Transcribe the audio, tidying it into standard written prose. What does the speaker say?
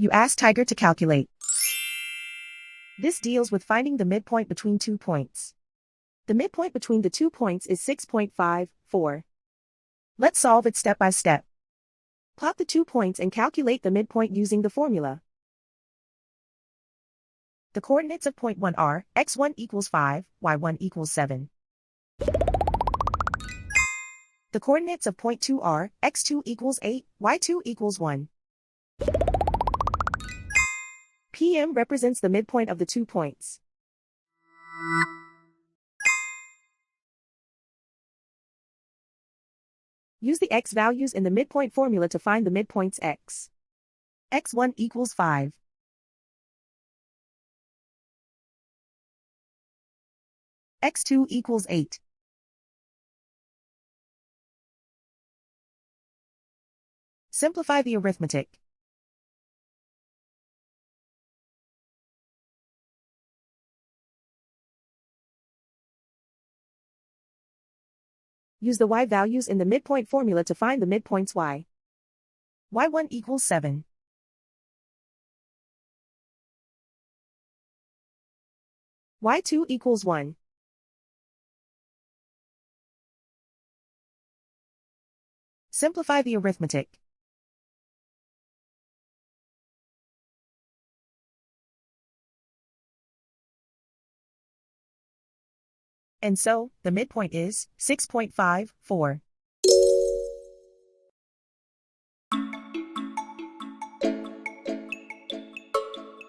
You ask Tiger to calculate. This deals with finding the midpoint between 2 points. The midpoint between the 2 points is 6.54. Let's solve it step by step. Plot the 2 points and calculate the midpoint using the formula. The coordinates of point 1 are x1 equals 5, y1 equals 7. The coordinates of point 2 are x2 equals 8, y2 equals 1. PM represents the midpoint of the 2 points. Use the x values in the midpoint formula to find the midpoints x. x1 equals 5. x2 equals 8. Simplify the arithmetic. Use the y values in the midpoint formula to find the midpoints y. y1 equals 7. y2 equals 1. Simplify the arithmetic. And so, the midpoint is 6.54.